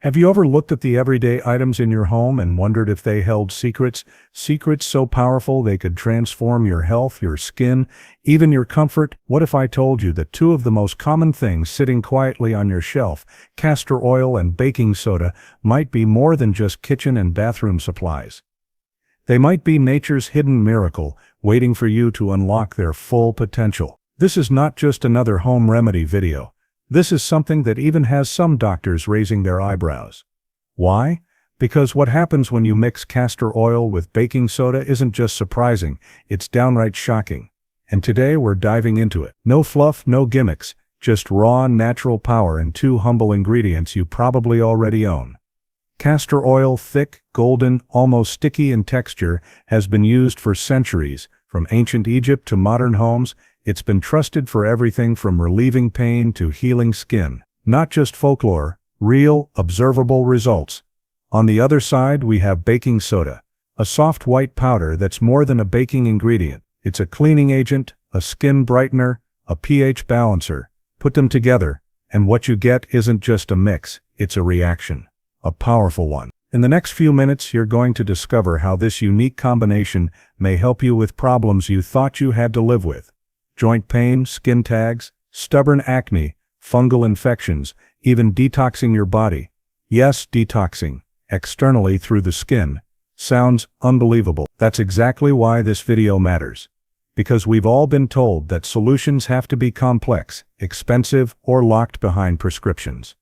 Have you ever looked at the everyday items in your home and wondered if they held secrets? Secrets so powerful they could transform your health, your skin, even your comfort? What if I told you that two of the most common things sitting quietly on your shelf, castor oil and baking soda, might be more than just kitchen and bathroom supplies? They might be nature's hidden miracle, waiting for you to unlock their full potential. This is not just another home remedy video. This is something that even has some doctors raising their eyebrows. Why? Because what happens when you mix castor oil with baking soda isn't just surprising, it's downright shocking. And today we're diving into it. No fluff, no gimmicks, just raw, natural power and two humble ingredients you probably already own. Castor oil, thick, golden, almost sticky in texture, has been used for centuries, from ancient Egypt to modern homes. It's been trusted for everything from relieving pain to healing skin. Not just folklore, real, observable results. On the other side, we have baking soda, a soft white powder that's more than a baking ingredient. It's a cleaning agent, a skin brightener, a pH balancer. Put them together, and what you get isn't just a mix, it's a reaction, a powerful one. In the next few minutes, you're going to discover how this unique combination may help you with problems you thought you had to live with. Joint pain, skin tags, stubborn acne, fungal infections, even detoxing your body. Yes, detoxing, externally through the skin. Sounds unbelievable. That's exactly why this video matters. Because we've all been told that solutions have to be complex, expensive, or locked behind prescriptions.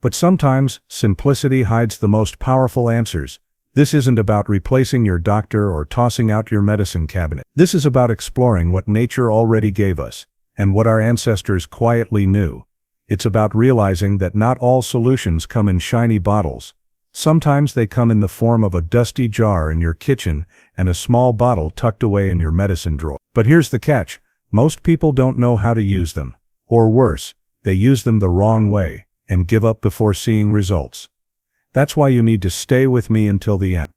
But sometimes, simplicity hides the most powerful answers. This isn't about replacing your doctor or tossing out your medicine cabinet. This is about exploring what nature already gave us, and what our ancestors quietly knew. It's about realizing that not all solutions come in shiny bottles. Sometimes they come in the form of a dusty jar in your kitchen and a small bottle tucked away in your medicine drawer. But here's the catch. Most people don't know how to use them. Or worse, they use them the wrong way, and give up before seeing results. That's why you need to stay with me until the end.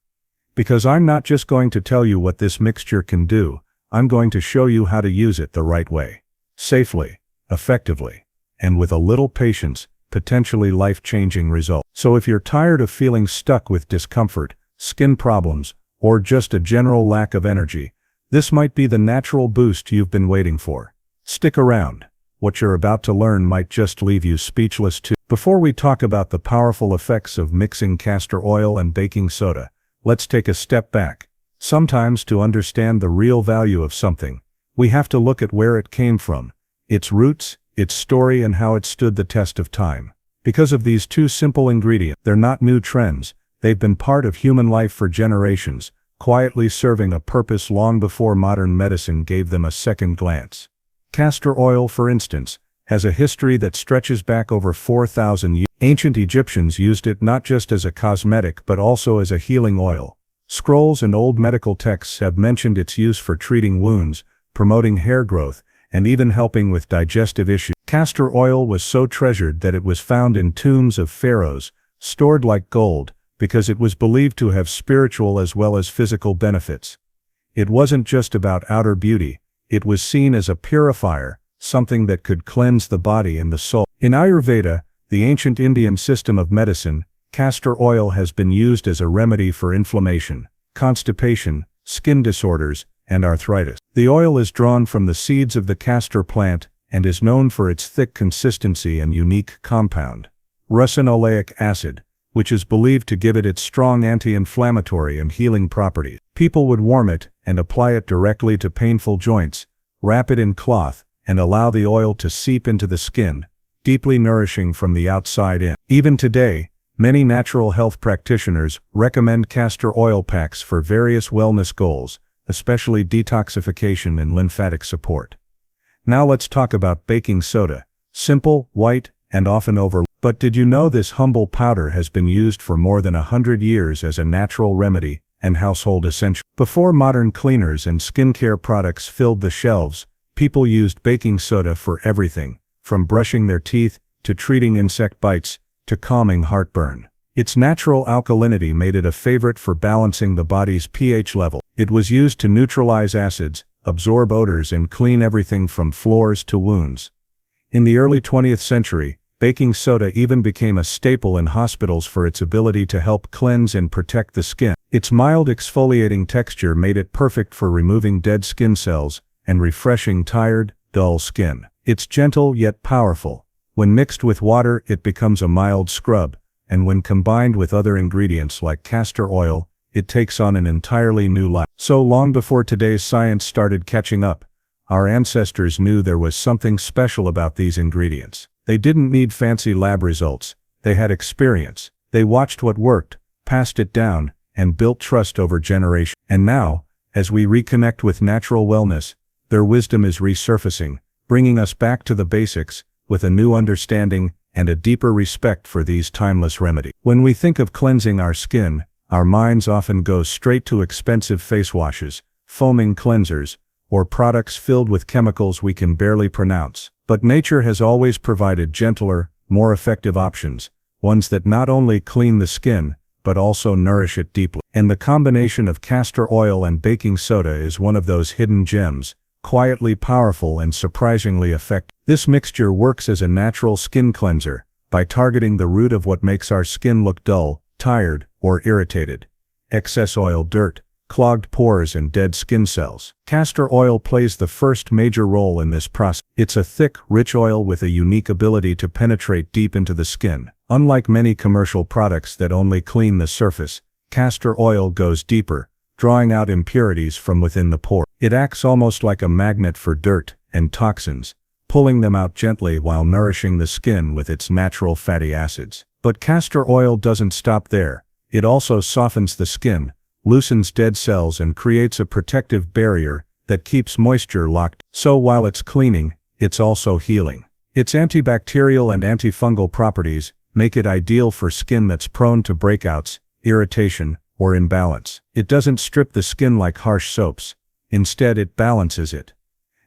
Because I'm not just going to tell you what this mixture can do, I'm going to show you how to use it the right way. Safely, effectively, and with a little patience, potentially life-changing results. So if you're tired of feeling stuck with discomfort, skin problems, or just a general lack of energy, this might be the natural boost you've been waiting for. Stick around. What you're about to learn might just leave you speechless too. Before we talk about the powerful effects of mixing castor oil and baking soda, let's take a step back. Sometimes to understand the real value of something, we have to look at where it came from, its roots, its story, and how it stood the test of time. Because of these two simple ingredients, they're not new trends. They've been part of human life for generations, quietly serving a purpose long before modern medicine gave them a second glance. Castor oil, for instance, has a history that stretches back over 4,000 years. Ancient Egyptians used it not just as a cosmetic but also as a healing oil. Scrolls and old medical texts have mentioned its use for treating wounds, promoting hair growth, and even helping with digestive issues. Castor oil was so treasured that it was found in tombs of pharaohs, stored like gold, because it was believed to have spiritual as well as physical benefits. It wasn't just about outer beauty. It was seen as a purifier, something that could cleanse the body and the soul. In Ayurveda, the ancient Indian system of medicine, castor oil has been used as a remedy for inflammation, constipation, skin disorders, and arthritis. The oil is drawn from the seeds of the castor plant and is known for its thick consistency and unique compound, ricinoleic acid, which is believed to give it its strong anti-inflammatory and healing properties. People would warm it and apply it directly to painful joints, wrap it in cloth, and allow the oil to seep into the skin, deeply nourishing from the outside in. Even today, many natural health practitioners recommend castor oil packs for various wellness goals, especially detoxification and lymphatic support. Now let's talk about baking soda. Simple, white, and often overlooked. But did you know this humble powder has been used for more than 100 years as a natural remedy and household essential? Before modern cleaners and skincare products filled the shelves, people used baking soda for everything, from brushing their teeth, to treating insect bites, to calming heartburn. Its natural alkalinity made it a favorite for balancing the body's pH level. It was used to neutralize acids, absorb odors, and clean everything from floors to wounds. In the early 20th century, Baking soda even became a staple in hospitals for its ability to help cleanse and protect the skin. Its mild exfoliating texture made it perfect for removing dead skin cells and refreshing tired, dull skin. It's gentle yet powerful. When mixed with water, it becomes a mild scrub, and when combined with other ingredients like castor oil, it takes on an entirely new life. So long before today's science started catching up, our ancestors knew there was something special about these ingredients. They didn't need fancy lab results. They had experience. They watched what worked, passed it down, and built trust over generations. And now, as we reconnect with natural wellness, their wisdom is resurfacing, bringing us back to the basics, with a new understanding and a deeper respect for these timeless remedies. When we think of cleansing our skin, our minds often go straight to expensive face washes, foaming cleansers, or products filled with chemicals we can barely pronounce. But nature has always provided gentler, more effective options, ones that not only clean the skin, but also nourish it deeply. And the combination of castor oil and baking soda is one of those hidden gems, quietly powerful and surprisingly effective. This mixture works as a natural skin cleanser, by targeting the root of what makes our skin look dull, tired, or irritated. Excess oil, dirt, clogged pores, and dead skin cells. Castor oil plays the first major role in this process. It's a thick, rich oil with a unique ability to penetrate deep into the skin. Unlike many commercial products that only clean the surface, castor oil goes deeper, drawing out impurities from within the pore. It acts almost like a magnet for dirt and toxins, pulling them out gently while nourishing the skin with its natural fatty acids. But castor oil doesn't stop there. It also softens the skin, loosens dead cells, and creates a protective barrier that keeps moisture locked. So while it's cleaning, it's also healing. Its antibacterial and antifungal properties make it ideal for skin that's prone to breakouts, irritation, or imbalance. It doesn't strip the skin like harsh soaps. Instead, it balances it.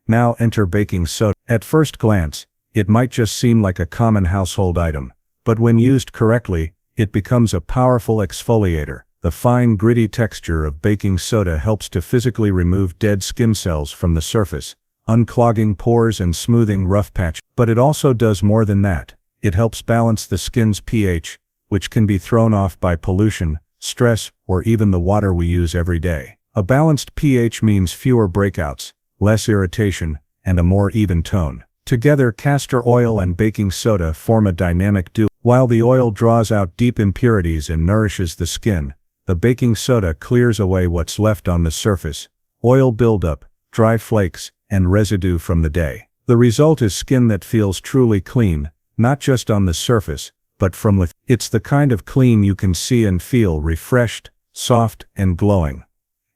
Now enter baking soda. At first glance, it might just seem like a common household item, but when used correctly, it becomes a powerful exfoliator. The fine, gritty texture of baking soda helps to physically remove dead skin cells from the surface, unclogging pores and smoothing rough patches. But it also does more than that. It helps balance the skin's pH, which can be thrown off by pollution, stress, or even the water we use every day. A balanced pH means fewer breakouts, less irritation, and a more even tone. Together, castor oil and baking soda form a dynamic duo. While the oil draws out deep impurities and nourishes the skin, the baking soda clears away what's left on the surface: oil buildup, dry flakes, and residue from the day. The result is skin that feels truly clean, not just on the surface, but from within. It's the kind of clean you can see and feel refreshed, soft, and glowing.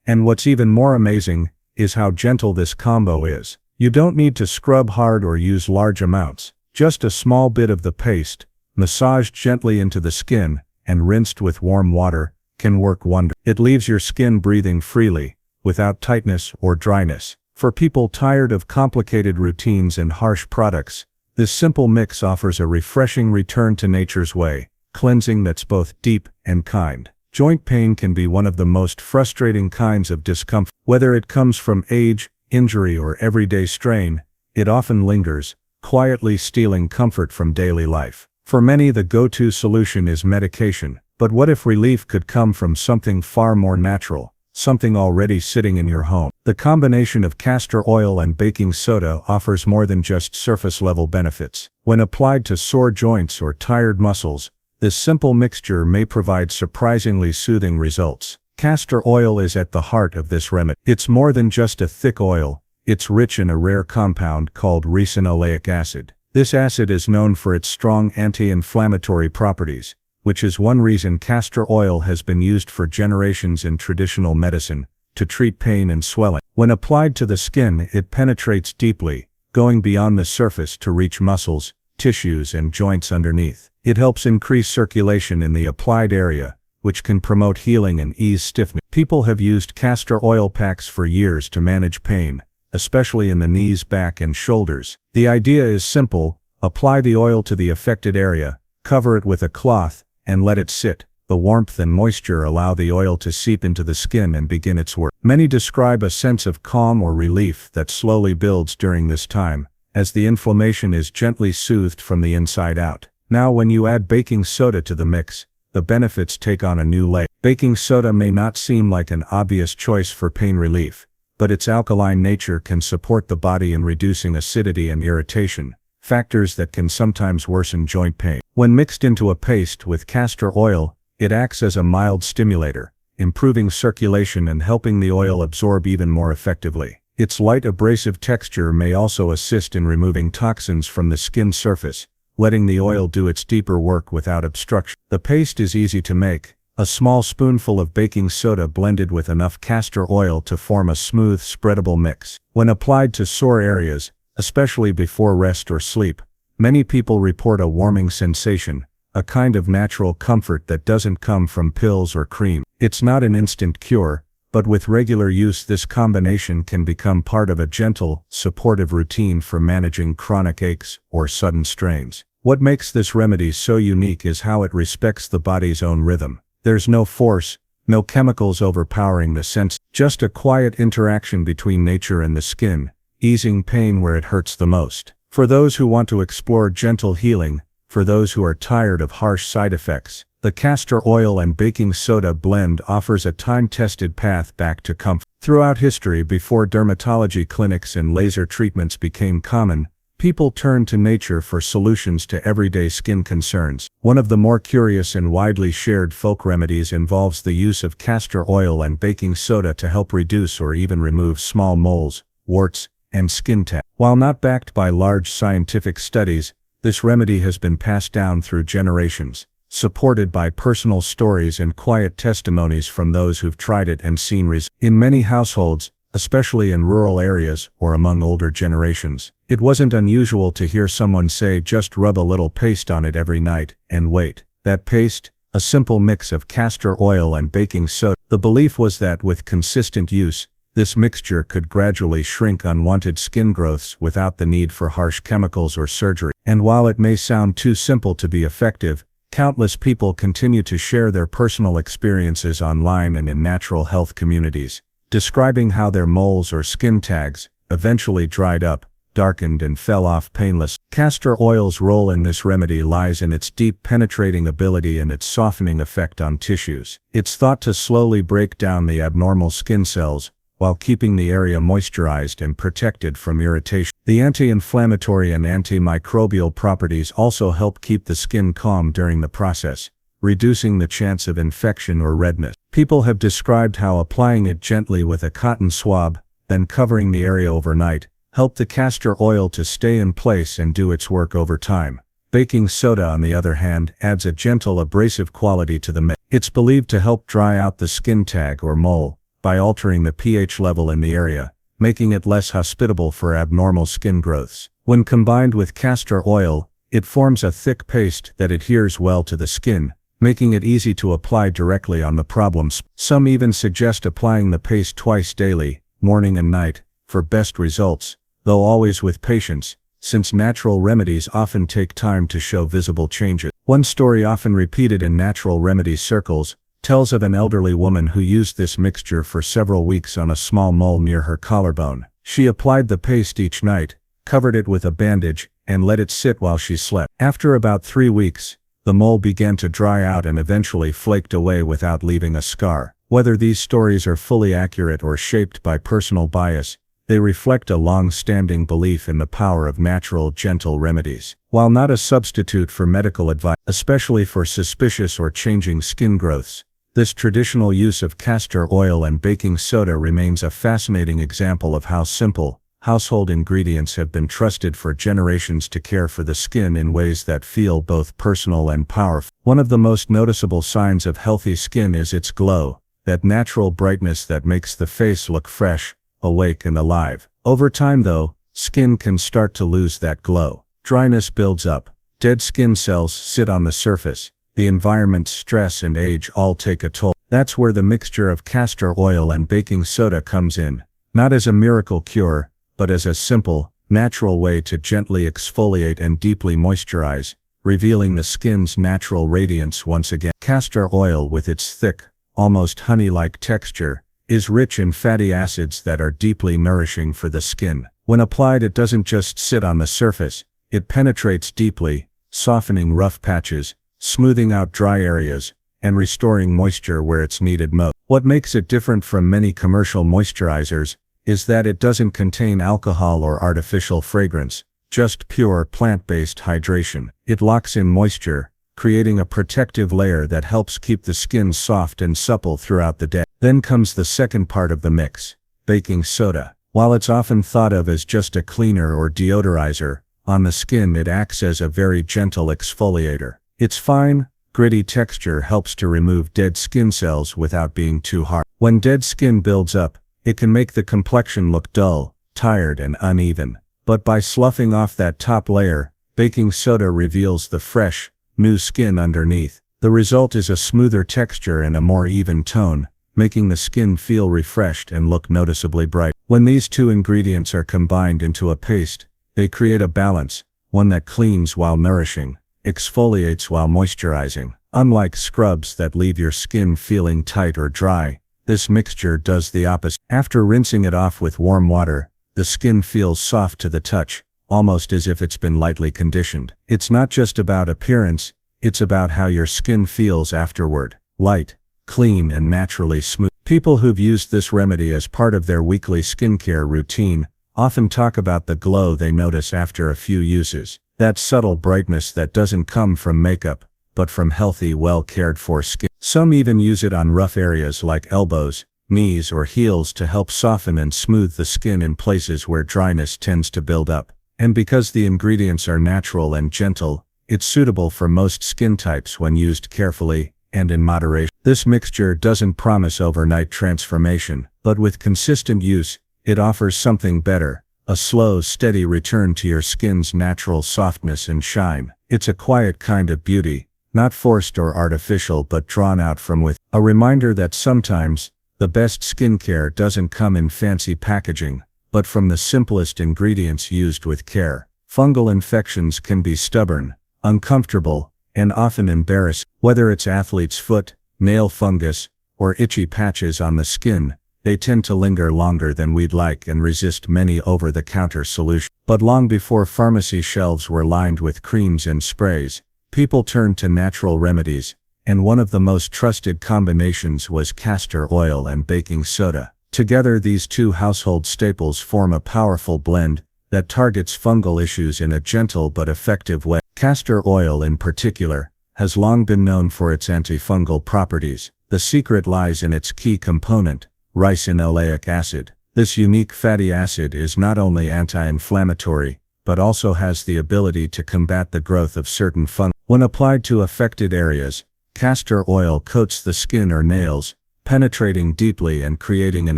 And what's even more amazing is how gentle this combo is. You don't need to scrub hard or use large amounts. Just a small bit of the paste, massaged gently into the skin, and rinsed with warm water, can work wonders. It leaves your skin breathing freely, without tightness or dryness. For people tired of complicated routines and harsh products, this simple mix offers a refreshing return to nature's way, cleansing that's both deep and kind. Joint pain can be one of the most frustrating kinds of discomfort. Whether it comes from age, injury, or everyday strain, it often lingers, quietly stealing comfort from daily life. For many, the go-to solution is medication. But what if relief could come from something far more natural, something already sitting in your home? The combination of castor oil and baking soda offers more than just surface-level benefits. When applied to sore joints or tired muscles, this simple mixture may provide surprisingly soothing results. Castor oil is at the heart of this remedy. It's more than just a thick oil. It's rich in a rare compound called ricinoleic acid. This acid is known for its strong anti-inflammatory properties, which is one reason castor oil has been used for generations in traditional medicine, to treat pain and swelling. When applied to the skin, it penetrates deeply, going beyond the surface to reach muscles, tissues, and joints underneath. It helps increase circulation in the applied area, which can promote healing and ease stiffness. People have used castor oil packs for years to manage pain, especially in the knees, back, and shoulders. The idea is simple: apply the oil to the affected area, cover it with a cloth, and let it sit. The warmth and moisture allow the oil to seep into the skin and begin its work. Many describe a sense of calm or relief that slowly builds during this time, as the inflammation is gently soothed from the inside out. Now when you add baking soda to the mix, the benefits take on a new layer. Baking soda may not seem like an obvious choice for pain relief, but its alkaline nature can support the body in reducing acidity and irritation, factors that can sometimes worsen joint pain. When mixed into a paste with castor oil, it acts as a mild stimulator, improving circulation and helping the oil absorb even more effectively. Its light abrasive texture may also assist in removing toxins from the skin surface, letting the oil do its deeper work without obstruction. The paste is easy to make. A small spoonful of baking soda blended with enough castor oil to form a smooth, spreadable mix. When applied to sore areas, especially before rest or sleep, many people report a warming sensation, a kind of natural comfort that doesn't come from pills or cream. It's not an instant cure, but with regular use this combination can become part of a gentle, supportive routine for managing chronic aches or sudden strains. What makes this remedy so unique is how it respects the body's own rhythm. There's no force, no chemicals overpowering the sense, just a quiet interaction between nature and the skin, easing pain where it hurts the most. For those who want to explore gentle healing, for those who are tired of harsh side effects, the castor oil and baking soda blend offers a time-tested path back to comfort. Throughout history, before dermatology clinics and laser treatments became common, people turned to nature for solutions to everyday skin concerns. One of the more curious and widely shared folk remedies involves the use of castor oil and baking soda to help reduce or even remove small moles, warts, and skin tags. While not backed by large scientific studies, this remedy has been passed down through generations, supported by personal stories and quiet testimonies from those who've tried it and seen results. In many households, especially in rural areas or among older generations, it wasn't unusual to hear someone say, just rub a little paste on it every night and wait. That paste, a simple mix of castor oil and baking soda. The belief was that with consistent use, this mixture could gradually shrink unwanted skin growths without the need for harsh chemicals or surgery. And while it may sound too simple to be effective, countless people continue to share their personal experiences online and in natural health communities, describing how their moles or skin tags eventually dried up, darkened, and fell off painless. Castor oil's role in this remedy lies in its deep penetrating ability and its softening effect on tissues. It's thought to slowly break down the abnormal skin cells, while keeping the area moisturized and protected from irritation. The anti-inflammatory and antimicrobial properties also help keep the skin calm during the process, reducing the chance of infection or redness. People have described how applying it gently with a cotton swab, then covering the area overnight, helped the castor oil to stay in place and do its work over time. Baking soda, on the other hand, adds a gentle abrasive quality to the mix. It's believed to help dry out the skin tag or mole by altering the pH level in the area, making it less hospitable for abnormal skin growths. When combined with castor oil, it forms a thick paste that adheres well to the skin, making it easy to apply directly on the problems. Some even suggest applying the paste twice daily, morning and night, for best results, though always with patience, since natural remedies often take time to show visible changes. One story often repeated in natural remedy circles tells of an elderly woman who used this mixture for several weeks on a small mole near her collarbone. She applied the paste each night, covered it with a bandage, and let it sit while she slept. After about 3 weeks, the mole began to dry out and eventually flaked away without leaving a scar. Whether these stories are fully accurate or shaped by personal bias, they reflect a long-standing belief in the power of natural, gentle remedies. While not a substitute for medical advice, especially for suspicious or changing skin growths, this traditional use of castor oil and baking soda remains a fascinating example of how simple, household ingredients have been trusted for generations to care for the skin in ways that feel both personal and powerful. One of the most noticeable signs of healthy skin is its glow, that natural brightness that makes the face look fresh, awake, and alive. Over time, though, skin can start to lose that glow. Dryness builds up, dead skin cells sit on the surface, the environment, stress, and age all take a toll. That's where the mixture of castor oil and baking soda comes in, not as a miracle cure, but as a simple, natural way to gently exfoliate and deeply moisturize, revealing the skin's natural radiance once again. Castor oil, with its thick, almost honey-like texture, is rich in fatty acids that are deeply nourishing for the skin. When applied, it doesn't just sit on the surface, it penetrates deeply, softening rough patches, smoothing out dry areas, and restoring moisture where it's needed most. What makes it different from many commercial moisturizers is that it doesn't contain alcohol or artificial fragrance, just pure plant-based hydration. It locks in moisture, creating a protective layer that helps keep the skin soft and supple throughout the day. Then comes the second part of the mix, baking soda. While it's often thought of as just a cleaner or deodorizer, on the skin it acts as a very gentle exfoliator. Its fine, gritty texture helps to remove dead skin cells without being too hard. When dead skin builds up, it can make the complexion look dull, tired, and uneven. But by sloughing off that top layer, baking soda reveals the fresh, new skin underneath. The result is a smoother texture and a more even tone, making the skin feel refreshed and look noticeably bright. When these two ingredients are combined into a paste, they create a balance, one that cleans while nourishing, exfoliates while moisturizing. Unlike scrubs that leave your skin feeling tight or dry, this mixture does the opposite. After rinsing it off with warm water, the skin feels soft to the touch, almost as if it's been lightly conditioned. It's not just about appearance, it's about how your skin feels afterward, light, clean, and naturally smooth. People who've used this remedy as part of their weekly skincare routine often talk about the glow they notice after a few uses. That subtle brightness that doesn't come from makeup, but from healthy, well-cared-for skin. Some even use it on rough areas like elbows, knees, or heels to help soften and smooth the skin in places where dryness tends to build up. And because the ingredients are natural and gentle, it's suitable for most skin types when used carefully and in moderation. This mixture doesn't promise overnight transformation, but with consistent use, it offers something better, a slow, steady return to your skin's natural softness and shine. It's a quiet kind of beauty, not forced or artificial but drawn out from within. A reminder that sometimes, the best skincare doesn't come in fancy packaging, but from the simplest ingredients used with care. Fungal infections can be stubborn, uncomfortable, and often embarrassing. Whether it's athlete's foot, nail fungus, or itchy patches on the skin, they tend to linger longer than we'd like and resist many over-the-counter solutions. But long before pharmacy shelves were lined with creams and sprays, people turned to natural remedies, and one of the most trusted combinations was castor oil and baking soda. Together, these two household staples form a powerful blend that targets fungal issues in a gentle but effective way. Castor oil in particular has long been known for its antifungal properties. The secret lies in its key component, ricinoleic acid. This unique fatty acid is not only anti-inflammatory, but also has the ability to combat the growth of certain fungi. When applied to affected areas, castor oil coats the skin or nails, penetrating deeply and creating an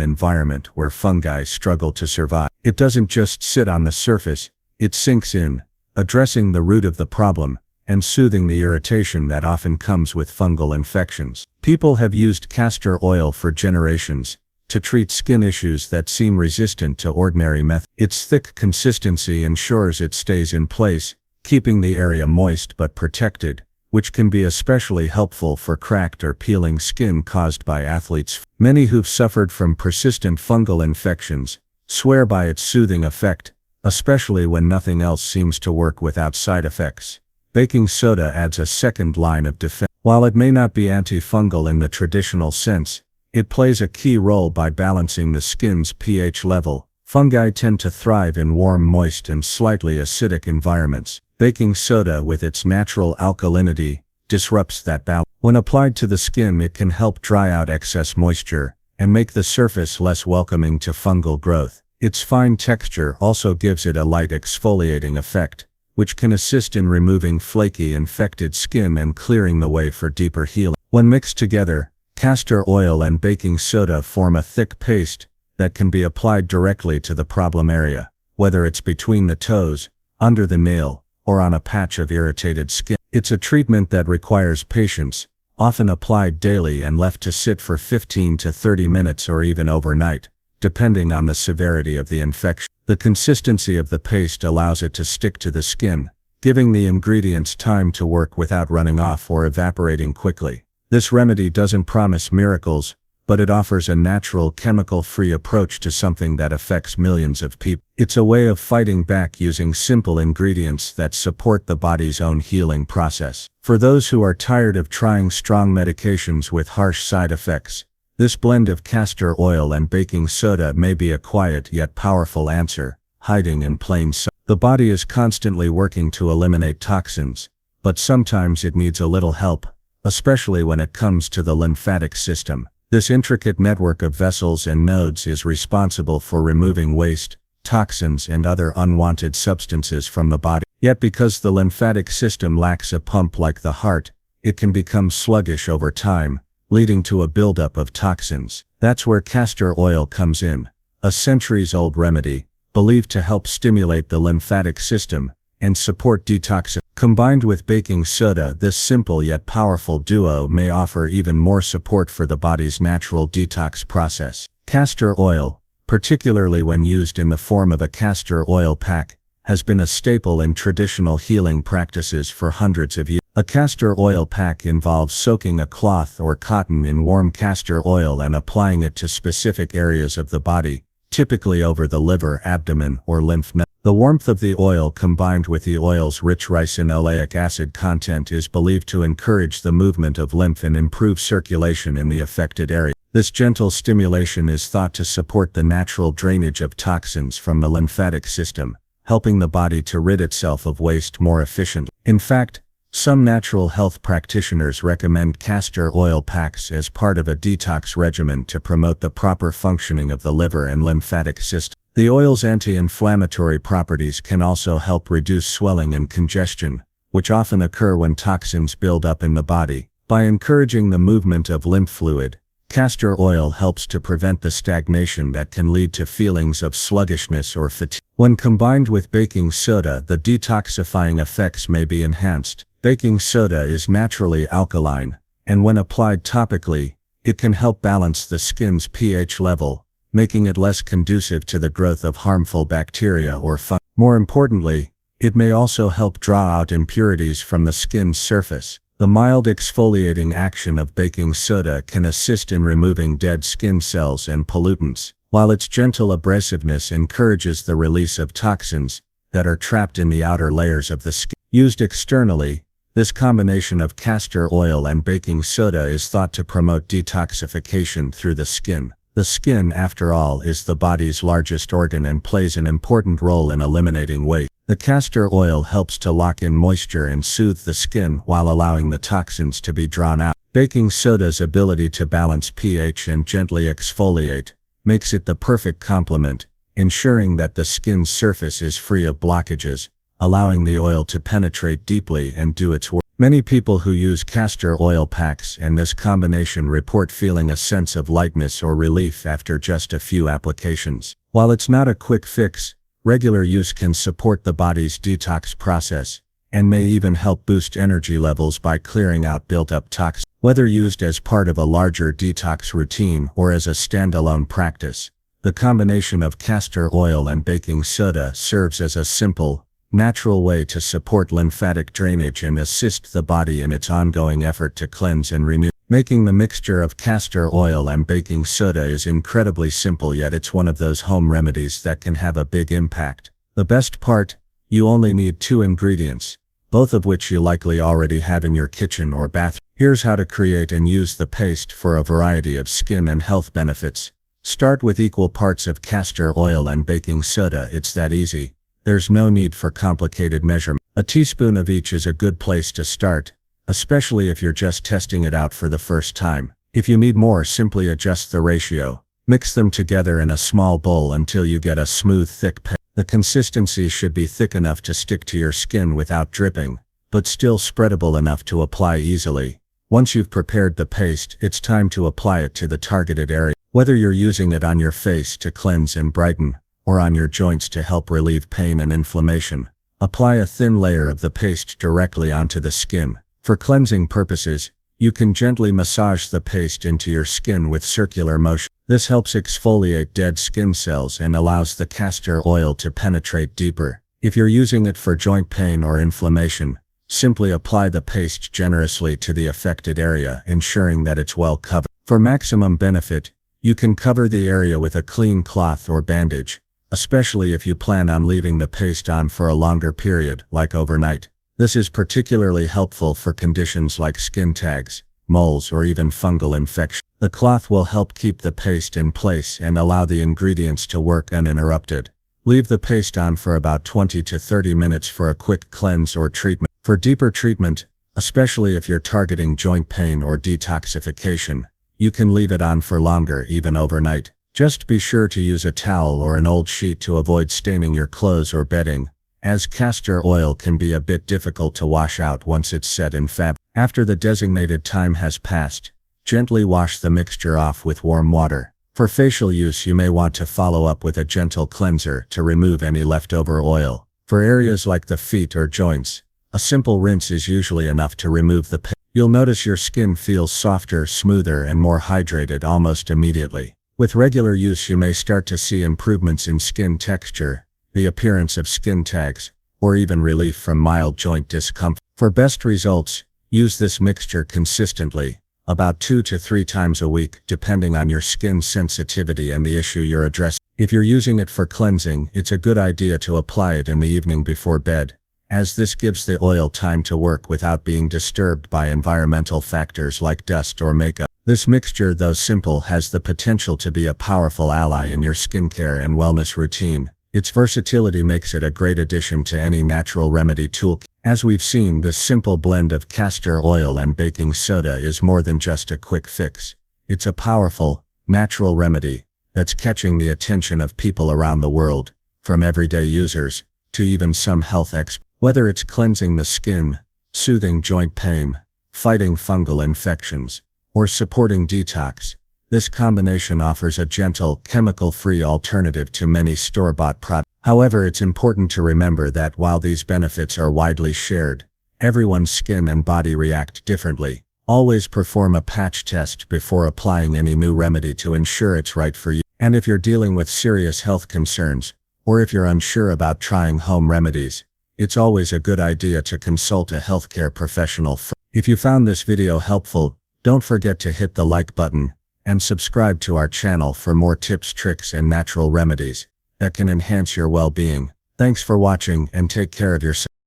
environment where fungi struggle to survive. It doesn't just sit on the surface, it sinks in, addressing the root of the problem and soothing the irritation that often comes with fungal infections. People have used castor oil for generations to treat skin issues that seem resistant to ordinary methods. Its thick consistency ensures it stays in place, keeping the area moist but protected, which can be especially helpful for cracked or peeling skin caused by athletes. Many who've suffered from persistent fungal infections swear by its soothing effect, especially when nothing else seems to work without side effects. Baking soda adds a second line of defense. While it may not be antifungal in the traditional sense, it plays a key role by balancing the skin's pH level. Fungi tend to thrive in warm, moist, and slightly acidic environments. Baking soda, with its natural alkalinity, disrupts that balance. When applied to the skin, it can help dry out excess moisture and make the surface less welcoming to fungal growth. Its fine texture also gives it a light exfoliating effect, which can assist in removing flaky, infected skin and clearing the way for deeper healing. When mixed together, castor oil and baking soda form a thick paste that can be applied directly to the problem area, whether it's between the toes, under the nail, or on a patch of irritated skin. It's a treatment that requires patience, often applied daily and left to sit for 15 to 30 minutes or even overnight, depending on the severity of the infection. The consistency of the paste allows it to stick to the skin, giving the ingredients time to work without running off or evaporating quickly. This remedy doesn't promise miracles, but it offers a natural, chemical-free approach to something that affects millions of people. It's a way of fighting back using simple ingredients that support the body's own healing process. For those who are tired of trying strong medications with harsh side effects, this blend of castor oil and baking soda may be a quiet yet powerful answer, hiding in plain sight. The body is constantly working to eliminate toxins, but sometimes it needs a little help, especially when it comes to the lymphatic system. This intricate network of vessels and nodes is responsible for removing waste, toxins, and other unwanted substances from the body. Yet because the lymphatic system lacks a pump like the heart, it can become sluggish over time, leading to a buildup of toxins. That's where castor oil comes in, a centuries-old remedy, believed to help stimulate the lymphatic system and support detox. Combined with baking soda, this simple yet powerful duo may offer even more support for the body's natural detox process. Castor oil, particularly when used in the form of a castor oil pack, has been a staple in traditional healing practices for hundreds of years. A castor oil pack involves soaking a cloth or cotton in warm castor oil and applying it to specific areas of the body, typically over the liver, abdomen, or lymph nodes. The warmth of the oil combined with the oil's rich ricinoleic acid content is believed to encourage the movement of lymph and improve circulation in the affected area. This gentle stimulation is thought to support the natural drainage of toxins from the lymphatic system, helping the body to rid itself of waste more efficiently. In fact, some natural health practitioners recommend castor oil packs as part of a detox regimen to promote the proper functioning of the liver and lymphatic system. The oil's anti-inflammatory properties can also help reduce swelling and congestion, which often occur when toxins build up in the body. By encouraging the movement of lymph fluid, castor oil helps to prevent the stagnation that can lead to feelings of sluggishness or fatigue. When combined with baking soda, the detoxifying effects may be enhanced. Baking soda is naturally alkaline, and when applied topically, it can help balance the skin's pH level, making it less conducive to the growth of harmful bacteria or fungi. More importantly, it may also help draw out impurities from the skin's surface. The mild exfoliating action of baking soda can assist in removing dead skin cells and pollutants, while its gentle abrasiveness encourages the release of toxins that are trapped in the outer layers of the skin. Used externally, this combination of castor oil and baking soda is thought to promote detoxification through the skin. The skin, after all, is the body's largest organ and plays an important role in eliminating waste. The castor oil helps to lock in moisture and soothe the skin while allowing the toxins to be drawn out. Baking soda's ability to balance pH and gently exfoliate makes it the perfect complement, ensuring that the skin's surface is free of blockages, allowing the oil to penetrate deeply and do its work. Many people who use castor oil packs and this combination report feeling a sense of lightness or relief after just a few applications. While it's not a quick fix, regular use can support the body's detox process, and may even help boost energy levels by clearing out built-up toxins. Whether used as part of a larger detox routine or as a standalone practice, the combination of castor oil and baking soda serves as a simple, natural way to support lymphatic drainage and assist the body in its ongoing effort to cleanse and renew. Making the mixture of castor oil and baking soda is incredibly simple, yet it's one of those home remedies that can have a big impact. The best part, you only need 2 ingredients, both of which you likely already have in your kitchen or bathroom. Here's how to create and use the paste for a variety of skin and health benefits. Start with equal parts of castor oil and baking soda. It's that easy. There's no need for complicated measurement. A teaspoon of each is a good place to start, especially if you're just testing it out for the first time. If you need more, simply adjust the ratio. Mix them together in a small bowl until you get a smooth, thick paste. The consistency should be thick enough to stick to your skin without dripping, but still spreadable enough to apply easily. Once you've prepared the paste, it's time to apply it to the targeted area. Whether you're using it on your face to cleanse and brighten, or on your joints to help relieve pain and inflammation, apply a thin layer of the paste directly onto the skin. For cleansing purposes, you can gently massage the paste into your skin with circular motion. This helps exfoliate dead skin cells and allows the castor oil to penetrate deeper. If you're using it for joint pain or inflammation, simply apply the paste generously to the affected area, ensuring that it's well covered. For maximum benefit, you can cover the area with a clean cloth or bandage, especially if you plan on leaving the paste on for a longer period, like overnight. This is particularly helpful for conditions like skin tags, moles, or even fungal infection. The cloth will help keep the paste in place and allow the ingredients to work uninterrupted. Leave the paste on for about 20 to 30 minutes for a quick cleanse or treatment. For deeper treatment, especially if you're targeting joint pain or detoxification, you can leave it on for longer, even overnight. Just be sure to use a towel or an old sheet to avoid staining your clothes or bedding, as castor oil can be a bit difficult to wash out once it's set in fabric. After the designated time has passed, gently wash the mixture off with warm water. For facial use, you may want to follow up with a gentle cleanser to remove any leftover oil. For areas like the feet or joints, a simple rinse is usually enough to remove the pain. You'll notice your skin feels softer, smoother, and more hydrated almost immediately. With regular use, you may start to see improvements in skin texture, the appearance of skin tags, or even relief from mild joint discomfort. For best results, use this mixture consistently, about 2 to 3 times a week, depending on your skin sensitivity and the issue you're addressing. If you're using it for cleansing, it's a good idea to apply it in the evening before bed, as this gives the oil time to work without being disturbed by environmental factors like dust or makeup. This mixture, though simple, has the potential to be a powerful ally in your skincare and wellness routine. Its versatility makes it a great addition to any natural remedy toolkit. As we've seen, this simple blend of castor oil and baking soda is more than just a quick fix. It's a powerful, natural remedy that's catching the attention of people around the world, from everyday users to even some health experts. Whether it's cleansing the skin, soothing joint pain, fighting fungal infections, or supporting detox, this combination offers a gentle, chemical-free alternative to many store-bought products. However, it's important to remember that while these benefits are widely shared, everyone's skin and body react differently. Always perform a patch test before applying any new remedy to ensure it's right for you. And if you're dealing with serious health concerns, or if you're unsure about trying home remedies, it's always a good idea to consult a healthcare professional first. If you found this video helpful, don't forget to hit the like button and subscribe to our channel for more tips, tricks, and natural remedies that can enhance your well-being. Thanks for watching, and take care of yourself.